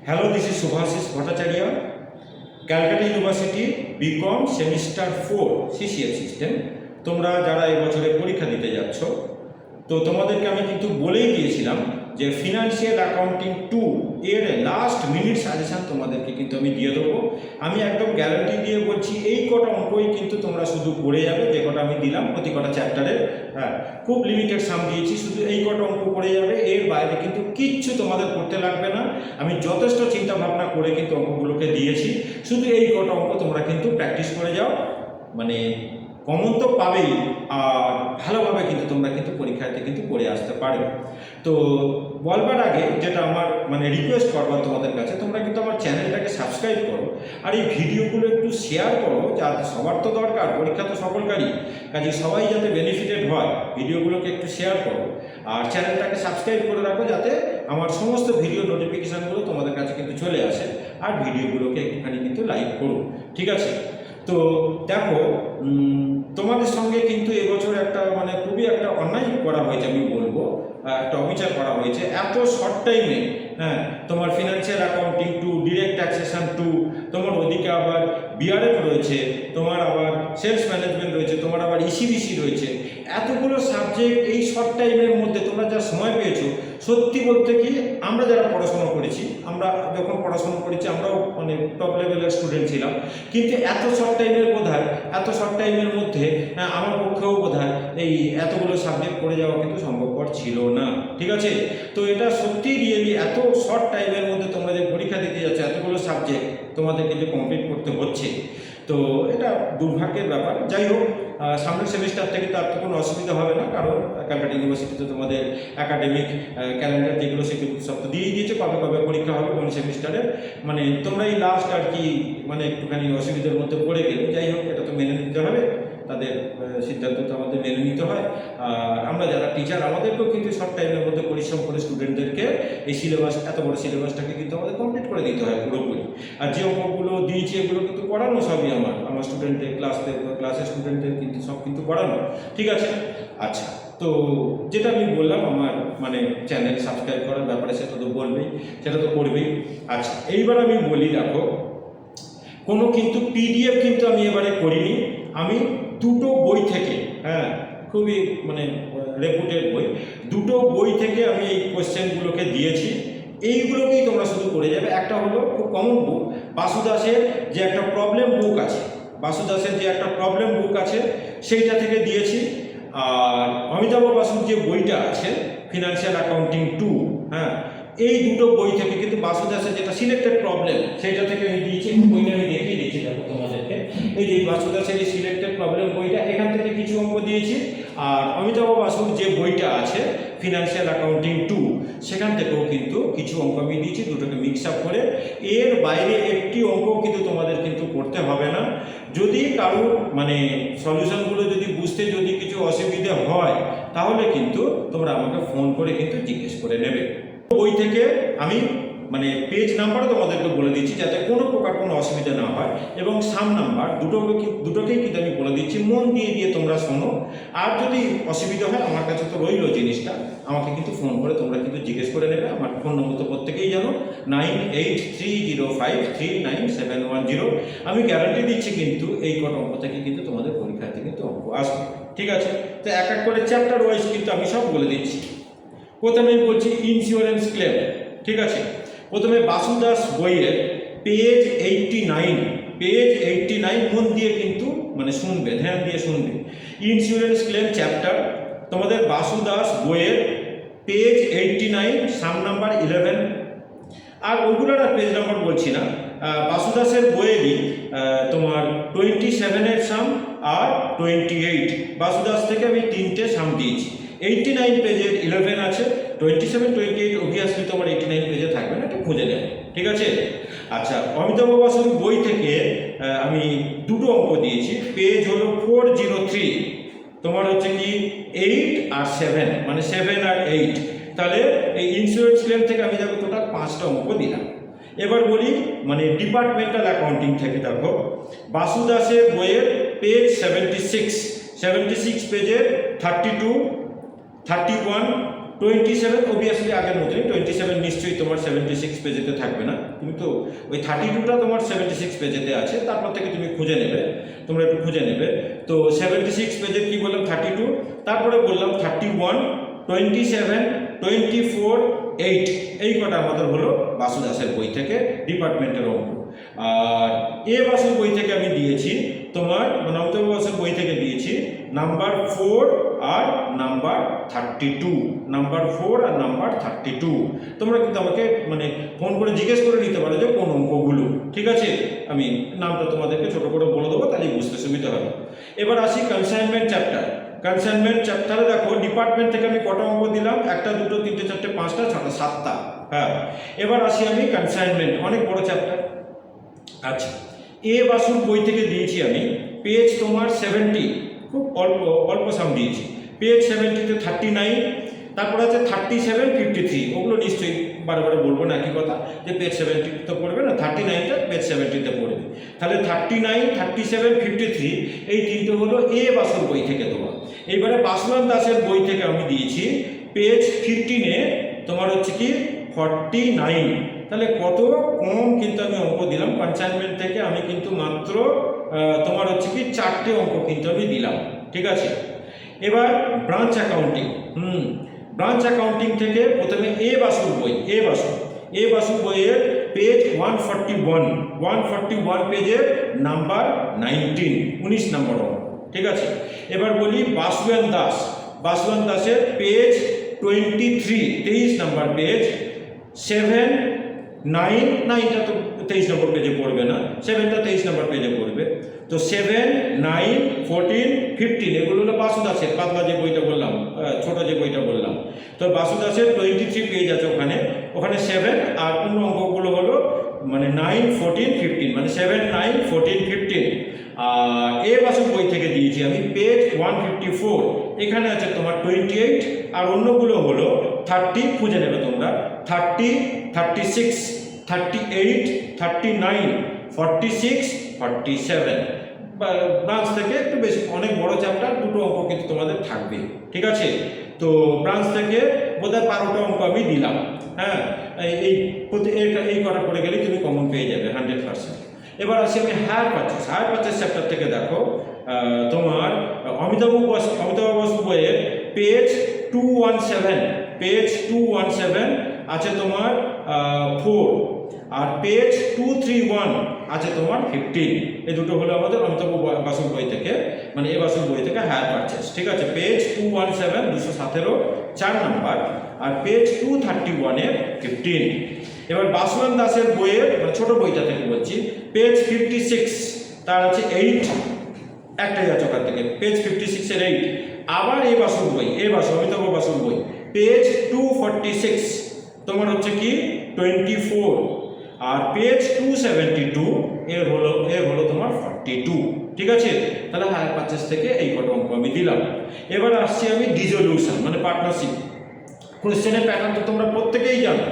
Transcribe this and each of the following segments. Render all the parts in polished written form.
Hello, this is Subhasis Bhattacharya, Calcutta University BCom semester 4 CCF system. তোমরা যারা এবছরে পরীক্ষা দিতে যাচ্ছ, তো তোমাদেরকে আমি কিন্তু বলেই দিয়েছিলাম যে ফিনান্সিয়াল অ্যাকাউন্টিং 2 এর লাস্ট মিনিট সাজেশান তোমাদেরকে কিন্তু আমি দিয়ে দেবো। আমি একদম গ্যারান্টি দিয়ে বলছি, এই কটা অঙ্কই কিন্তু তোমরা শুধু করে যাবে, যে কটা আমি দিলাম প্রতি কটা চ্যাপ্টারের। হ্যাঁ, খুব লিমিটেড সাম দিয়েছি, শুধু এই কটা অঙ্ক করে যাবে, এর বাইরে কিন্তু কিচ্ছু তোমাদের করতে লাগবে না। আমি যথেষ্ট চিন্তা ভাবনা করে কিন্তু অঙ্কগুলোকে দিয়েছি, শুধু এই কটা অঙ্ক তোমরা কিন্তু প্র্যাকটিস করে যাও, মানে কমন তো পাবেই, আর ভালোভাবে কিন্তু তোমরা কিন্তু পরীক্ষাতে কিন্তু করে আসতে পারবে। তো বলবার আগে যেটা আমার মানে রিকোয়েস্ট করবার তোমাদের কাছে, তোমরা কিন্তু আমার চ্যানেলটাকে সাবস্ক্রাইব করো, আর এই ভিডিওগুলো একটু শেয়ার করো, যাতে সবার তো দরকার, পরীক্ষা তো সকলকারই, কাজে সবাই যাতে বেনিফিটেড হয়, ভিডিওগুলোকে একটু শেয়ার করো, আর চ্যানেলটাকে সাবস্ক্রাইব করে রাখো, যাতে আমার সমস্ত ভিডিও নোটিফিকেশানগুলো তোমাদের কাছে কিন্তু চলে আসে, আর ভিডিওগুলোকে একটুখানি কিন্তু লাইক করো, ঠিক আছে? তো দেখো, তোমাদের সঙ্গে কিন্তু এবছর একটা মানে খুবই একটা অন্যায় করা হয়েছে, আমি বলবো একটা অবিচার করা হয়েছে এত শর্ট টাইমে। হ্যাঁ, তোমার ফিনান্সিয়াল অ্যাকাউন্টিং 2, ডিরেক্ট ট্যাক্সেশন 2, তোমার ওদিকে আবার বিআরএফ রয়েছে, তোমার আবার সেলস ম্যানেজমেন্ট রয়েছে, তোমার আবার ইসিবিসি রয়েছে, এতগুলো সাবজেক্ট এই শর্ট টাইমের মধ্যে তোমরা যা সময় পেয়েছো, সত্যি বলতে কি আমরা যারা পড়াশোনা করেছি, আমরা যখন পড়াশোনা করেছি আমরাও মানে টপ লেভেলের স্টুডেন্ট ছিলাম, কিন্তু এত শর্ট টাইমের এত শর্ট টাইমের মধ্যে আমার পক্ষেও বোধহয় এই এতগুলো সাবজেক্ট পড়ে যাওয়া কিন্তু সম্ভবপর ছিল না, ঠিক আছে? তো এটা সত্যি রিয়েলি এত শর্ট টাইমের মধ্যে তোমরা যে পরীক্ষা দিতে যাচ্ছ, এতগুলো সাবজেক্ট তোমাদেরকে যে কমপ্লিট করতে হচ্ছে, তো এটা দুর্ভাগ্যের ব্যাপার। যাই হোক, সামনের সেমিস্টার থেকে তার তো কোনো অসুবিধা হবে না, কারণ ক্যালকাটা ইউনিভার্সিটিতে তোমাদের একাডেমিক ক্যালেন্ডার যেগুলো সেগুলো সব তো দিয়েই দিয়েছে, কবে কবে পরীক্ষা হবে কোন সেমিস্টারে, মানে তোমরা এই লাস্ট আর কি মানে একটুখানি অসুবিধার মধ্যে পড়ে গেলে, যাই হোক এটা তো মেনে নিতে হবে, তাদের সিদ্ধান্ত তো আমাদের মেনে নিতে হয়। আর আমরা যারা টিচার, আমাদেরকেও কিন্তু সব টাইমের মধ্যে পরিশ্রম করে স্টুডেন্টদেরকে এই সিলেবাস, এত বড় সিলেবাসটাকে কিন্তু আমাদের কমপ্লিট করে দিতে হয় পুরোপুরি। আর যে অঙ্কগুলো দিয়েছি এগুলো কিন্তু পড়ানো সবই আমার স্টুডেন্টের ক্লাসের স্টুডেন্টদের কিন্তু সব কিন্তু পড়ানো, ঠিক আছে? আচ্ছা, তো যেটা আমি বললাম আমার মানে চ্যানেল সাবস্ক্রাইব করার ব্যাপারে, সেটা তো বলবেই, সেটা তো করবেই। আচ্ছা, এইবার আমি বলি, দেখো কোনো কিন্তু পিডিএফ কিন্তু আমি এবারে করিনি, আমি দুটো বই থেকে, হ্যাঁ খুবই মানে রেপুটেড বই, দুটো বই থেকে আমি এই কোয়েশ্চেনগুলোকে দিয়েছি, এইগুলোকেই তোমরা শুধু করে যাবে। একটা হলো খুব কমন বুক, বাসু দাসের যে একটা প্রবলেম বুক আছে, সেইটা থেকে দিয়েছি। আর অমিতাভ বাসুর যে বইটা আছে ফিনান্সিয়াল অ্যাকাউন্টিং 2, হ্যাঁ এই দুটো বই থেকে কিন্তু বাসু দাসের যেটা সিলেক্টেড প্রবলেম, সেইটা থেকে আমি দিয়েছি। বইটা আমি দেখিয়ে দিচ্ছি দেখো তোমাদেরকে, এই যে বাসু দাসের এই সিলেক্টেড প্রবলেম বইটা, এখান থেকে কিছু অঙ্ক দিয়েছি। আর অমিতাভ বাসুর যে বইটা আছে ফিনান্সিয়াল অ্যাকাউন্টিং 2, সেখান থেকেও কিন্তু কিছু অঙ্ক আমি দিয়েছি, দুটোকে মিক্স আপ করে। এর বাইরে একটি অঙ্ক কিন্তু তোমাদের কিন্তু করতে হবে না। যদি কারোর মানে সলিউশনগুলো যদি বুঝতে যদি কিছু অসুবিধে হয়, তাহলে কিন্তু তোমরা আমাকে ফোন করে কিন্তু জিজ্ঞেস করে নেবে। বই থেকে আমি মানে পেজ নাম্বারও তোমাদেরকে বলে দিচ্ছি, যাতে কোনো প্রকার কোনো অসুবিধা না হয়, এবং সাম নাম্বার দুটোকেই কিন্তু আমি বলে দিচ্ছি, মন দিয়ে তোমরা শোনো। আর যদি অসুবিধা হয়, আমার কাছে তো রইল জিনিসটা, আমাকে কিন্তু ফোন করে তোমরা কিন্তু জিজ্ঞেস করে নেবে। আমার ফোন নম্বর তো প্রত্যেকেই জানো, 9830539710। আমি গ্যারান্টি দিচ্ছি কিন্তু এই কটা অঙ্ক থেকে কিন্তু তোমাদের পরীক্ষাতে কিন্তু অঙ্ক আসবে, ঠিক আছে? তো এক এক করে চ্যাপ্টার ওয়াইজ কিন্তু আমি সব বলে দিচ্ছি। প্রথমে বলছি ইন্স্যুরেন্স ক্লেম, ঠিক আছে? প্রথমে বাসু দাস বইয়ের পেজ 89 মন দিয়ে কিন্তু মানে শুনবে, ধ্যান দিয়ে শুনবে। ইন্স্যুরেন্স ক্লেম চ্যাপ্টার তোমাদের বাসু দাস বইয়ের পেজ 89, সাম নাম্বার 11। আর ওইগুলোর আর পেজ নাম্বার বলছি না, বাসু দাসের বইয়েরই তোমার 27-এর সাম আর 28, বাসু দাস থেকে আমি 3টে সাম দিয়েছি। 89 পেজের 11 আছে, 27, 28 অবভিয়াসলি তোমার 89 পেজে থাকবে না, এটা খুঁজে নেবে, ঠিক আছে? আচ্ছা, অমিতাভ বাসুর বই থেকে আমি দুটো অঙ্ক দিয়েছি, পেজ হলো 403, তোমার হচ্ছে কি 8 আর 7, মানে 7 আর 8। তাহলে এই ইন্স্যুরেন্স ক্লেম থেকে আমি দেখো টোটাল 5টা অঙ্ক দিলাম। এবার বলি মানে ডিপার্টমেন্টাল অ্যাকাউন্টিং থেকে, দেখো বাসু দাসের বইয়ের পেজ 76 পেজের 32, 31, 27 অবভিয়াসলি আগের মতোই 27 নিশ্চয়ই তোমার 76 পেজেতে থাকবে না, তুমি তো ওই 32টা তোমার 76 পেজেতে আছে, তারপর থেকে তুমি খুঁজে নেবে, তোমরা একটু খুঁজে নেবে। তো 76 পেজের কি বললাম 32, তারপরে বললাম 31, 27, 24, 8, এই কটা আমাদের হলো বাসু দাসের বই থেকে ডিপার্টমেন্টের অঙ্ক। আর এ বাসুর বই থেকে আমি দিয়েছি তোমার অমিতাভ বাসুর বই থেকে দিয়েছি নাম্বার 4 আর নাম্বার 32, নাম্বার 4 আর নাম্বার 32। তোমরা কিন্তু আমাকে ফোন করে জিজ্ঞেস করে নিতে পারো যে কোন অঙ্কগুলো, ঠিক আছে? আমি নামটা তোমাদেরকে ছোট করে বলে দেবো, তাহলে বুঝতে সুবিধা হবে। এবার আসি কনসাইনমেন্ট চ্যাপ্টার। কনসাইনমেন্ট চ্যাপ্টারে দেখো ডিপার্টমেন্ট থেকে আমি কটা অঙ্ক দিলাম, 1, 2, 3, 4, 5, 6, 7টা। হ্যাঁ, এবার আসি আমি কনসাইনমেন্ট, অনেক বড় চ্যাপ্টার। আচ্ছা, এ বাসুর বই থেকে দিয়েছি আমি পেজ তোমার 70, খুব অল্প সাম দিয়েছি। পেজ 70-তে 39, তারপর আছে 37, 53, ওগুলো নিশ্চয়ই বারে বলবো না, একই কথা যে পেজ 70 তো পড়বে না, 39টা পেজ 70-তে পড়বে। তাহলে 39, 37, 53 এই তিনটে হলো এ বাসুর বই থেকে দেওয়া। এইবারে বাসুরাম দাসের বই থেকে আমি দিয়েছি পেজ 15-এ তোমার হচ্ছে কি 49। তাহলে কত কম কিন্তু আমি অঙ্ক দিলাম। কনসাইনমেন্ট থেকে আমি কিন্তু মাত্র তোমার হচ্ছে কি 4টে অঙ্ক কিন্তু আমি দিলাম, ঠিক আছে? এবার ব্রাঞ্চ অ্যাকাউন্টিং, ব্রাঞ্চ অ্যাকাউন্টিং থেকে প্রথমে এ বাসুর বই, এ বাসুর বইয়ের পেজ 141 পেজের নাম্বার 19 নম্বর অঙ্ক, ঠিক আছে? এবার বলি বাসুয়ান দাসের পেজ 23 নম্বর পেজ, 7, 9টা তো 23 নম্বর পেজে পড়বে না, 7টা 23 নম্বর পেজে পড়বে। তো 7, 9, 14, 15 এগুলো হলো বাসু দাসের পাতলা যে বইটা বললাম, ছোট যে বইটা বললাম। তো বাসু দাসের 23 পেজ আছে ওখানে 7, আর অন্য অঙ্কগুলো হলো 9, 14, 15, 7, 9, 14, 15। আর এ বাসুর বই থেকে দিয়েছি আমি পেজ 154, এখানে আছে তোমার 28, আর অন্যগুলো হলো 30, খুঁজে নেবে তোমরা, 30, 36, 38, 39, 46, 47। ব্রাঞ্চ থেকে একটু বেশি, অনেক বড় চ্যাপ্টার, দুটো অঙ্ক কিন্তু তোমাদের থাকবে, ঠিক আছে? তো ব্রাঞ্চ থেকে বোধহয় 12টা অঙ্ক আমি দিলাম। হ্যাঁ, এই কটা পড়ে গেলেই তুমি কমন পেয়ে যাবে 100%। এবার আসি আমি হায়ার পারচেস চ্যাপ্টার থেকে দেখো তোমার অমিতাভ বাসু বইয়ের পেজ 217 আছে তোমার 4, আর পেজ 231 আছে তোমার 15। এই দুটো হলো আমাদের অমিতাভ বাসুর বই থেকে, এ বাসুর বই থেকে হায়ার পারচেস, ঠিক আছে? পেজ 217 217 4 নাম্বার, আর পেজ 231-এর 15। এবার বাসুরাম দাসের বইয়ের ছোট বইটা থেকে বলছি, পেজ 56 তার আছে 8, একটাই আছে ওখান থেকে, পেজ 56-এর 8। আবার অমিতাভ বাসুর বই পেজ 246 তোমার হচ্ছে কি 24, আর পেজ 272 এর হলো তোমার 42, ঠিক আছে? তাহলে হায়ার পারচেস থেকে এই কটা অঙ্ক আমি দিলাম। এবার আসছি আমি ডিসলিউশন পার্টনারশিপ। কোয়েশ্চেনের প্যাটার্ন তো তোমরা প্রত্যেকেই জানো।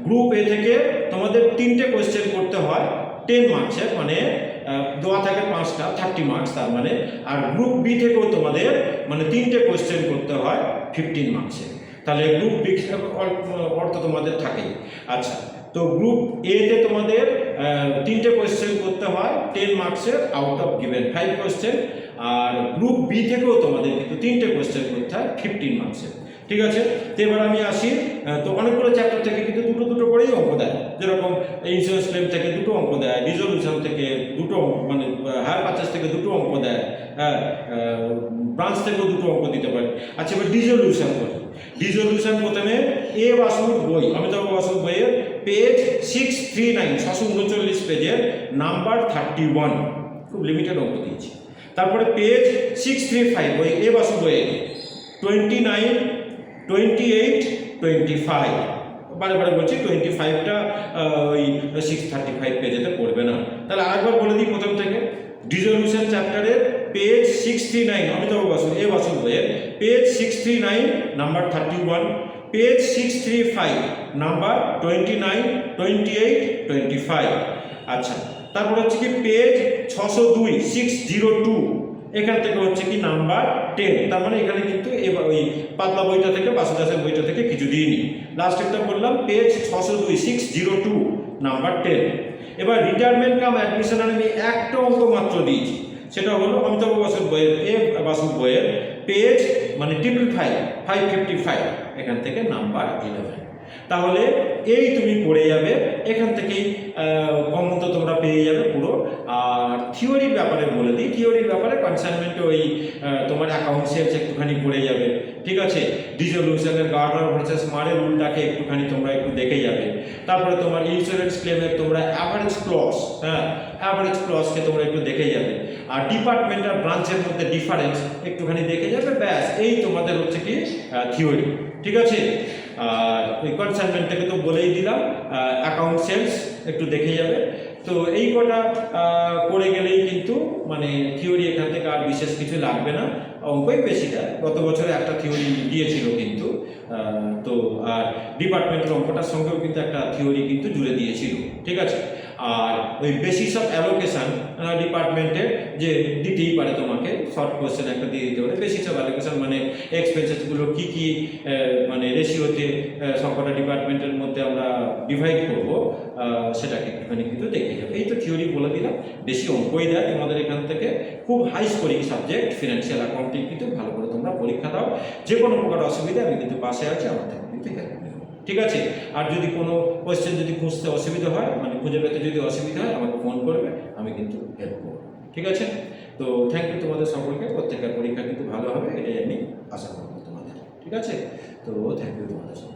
গ্রুপ এ থেকে তোমাদের 3টে কোয়েশ্চেন করতে হয় 10 মার্কসের, দেওয়া থাকে 5টা 30 মার্কস তার আর গ্রুপ বি থেকেও তোমাদের 3টে কোয়েশ্চেন করতে হয় 15 মার্কসের। তাহলে গ্রুপ বি অর্থ তোমাদের থাকেই। আচ্ছা, তো গ্রুপ এ তে তোমাদের 3টে কোয়েশ্চেন করতে হয় 10 মার্কসের আউট অফ গিভেন 5 কোয়েশ্চেন, আর গ্রুপ বি থেকেও তোমাদের কিন্তু 3টে কোয়েশ্চেন করতে হয় 15 মার্কসের, ঠিক আছে? তো এবার আমি আসি, তো অনেকগুলো চ্যাপ্টার থেকে কিন্তু দুটো করেই অঙ্ক দেয়, যেরকম ইন্স্যুরেন্স ক্লেম থেকে 2টো অঙ্ক দেয়, রিজলিউশন থেকে 2টো হায়ার পারচেস থেকে 2টো অঙ্ক দেয়, হ্যাঁ, ব্রাঞ্চ থেকেও 2টো অঙ্ক দিতে পারে। আচ্ছা, এবার ডিসলিউশন করি। ডিসলিউশন প্রথমে এ বাসুর বই, অমিতাভ বাসুর বইয়ের পেজ 639 639 পেজের নাম্বার 31, খুব লিমিটেড অঙ্ক দিয়েছি। তারপরে পেজ 635 ওই এ বাসুর বইয়ের 29, 28, 25, বারে বলছি 25টা ওই 635 পেজেতে পড়বে না। তাহলে আরেকবার বলে দিই প্রথম থেকে, ডিসলিউশন চ্যাপ্টারের পেজ 639 অমিতাভ বাসুর এ বাসুর বইয়ের পেজ 639 নাম্বার 31, পেজ 635 নাম্বার 29, 28, 25। আচ্ছা, তারপর হচ্ছে কি পেজ 602 602 এখান থেকে হচ্ছে কি নাম্বার 10, তার মানে এখানে কিন্তু এবার ওই পাতলা বইটা থেকে বাসু দাসের বইটা থেকে কিছু দিইনি। লাস্ট একটা বললাম পেজ 602 602 নাম্বার 10। এবার রিটায়ারমেন্ট কাম অ্যাডমিশন আমি একটা অঙ্ক মাত্র দিয়েছি, সেটা হলো অমিতাভ বসুর বইয়ের বাসুর বইয়ের পেজ মানে 555 এখান থেকে নাম্বার 11। তাহলে এই তুমি পড়ে যাবে, এখান থেকেই কমন তো তোমরা পেয়ে যাবে পুরো। আর থিওরির ব্যাপারে বলে দিই, থিওরির ব্যাপারে কনসাইনমেন্টে ওই তোমার অ্যাকাউন্ট সেলস একটুখানি পড়ে যাবে, ঠিক আছে। ডিসোলিউশনের গার্ডার ভার্সেস মারের রুলটাকে একটুখানি তোমরা একটু দেখে যাবে। তারপরে তোমার ইন্স্যুরেন্স ক্লেমের তোমরা অ্যাভারেজ ক্লজ, অ্যাভারেজ ক্লজকে তোমরা একটু দেখে যাবে। আর ডিপার্টমেন্ট আর ব্রাঞ্চের মধ্যে ডিফারেন্স একটুখানি দেখে যাবে, ব্যাস এই তোমাদের হচ্ছে কি থিওরি, ঠিক আছে। আর ওই কনসাইনমেন্ট থেকে তো বলেই দিলাম, অ্যাকাউন্ট সেলস একটু দেখে যাবে। তো এই কটা করে গেলেই কিন্তু মানে থিওরি এখান থেকে আর বিশেষ কিছু লাগবে না, অঙ্কই বেশিটা। গত বছরে একটা থিওরি দিয়েছিল কিন্তু, তো আর ডিপার্টমেন্টের অঙ্কটার সঙ্গেও কিন্তু একটা থিওরি কিন্তু জুড়ে দিয়েছিল, ঠিক আছে। আর ওই বেসিস অফ অ্যালোকেশন ডিপার্টমেন্টের যে দিতেই পারে তোমাকে, শর্ট কোয়েশ্চেন একটা দিয়ে দিতে পারে। বেসিস অফ অ্যালোকেশন মানে এক্সপেন্সেসগুলো কী কী মানে রেশিওতে সবকটা ডিপার্টমেন্টের মধ্যে আমরা ডিভাইড করব, সেটাকে একটুখানি কিন্তু দেখে যাবে। এই তো থিওরি বলে দিলাম, বেশি অঙ্কই দেয় তোমাদের এখান থেকে। খুব high scoring subject financial accounting, কিন্তু ভালো করে তোমরা পরীক্ষা দাও। যে কোনো প্রকার অসুবিধা আমি কিন্তু পাশে আছি, আমার থেকে কিন্তু হেল্প নেব, ঠিক আছে। আর যদি কোনো কোয়েশ্চেন যদি খুঁজতে অসুবিধা হয়, মানে খুঁজে পেতে যদি অসুবিধা হয়, আমাকে ফোন করবে, আমি কিন্তু হেল্প করবো, ঠিক আছে। তো থ্যাংক ইউ তোমাদের সকলকে, প্রত্যেকের পরীক্ষা কিন্তু ভালো হবে এটাই আমি আশা করবো তোমাদের, ঠিক আছে। তো থ্যাংক ইউ তোমাদের সকলকে।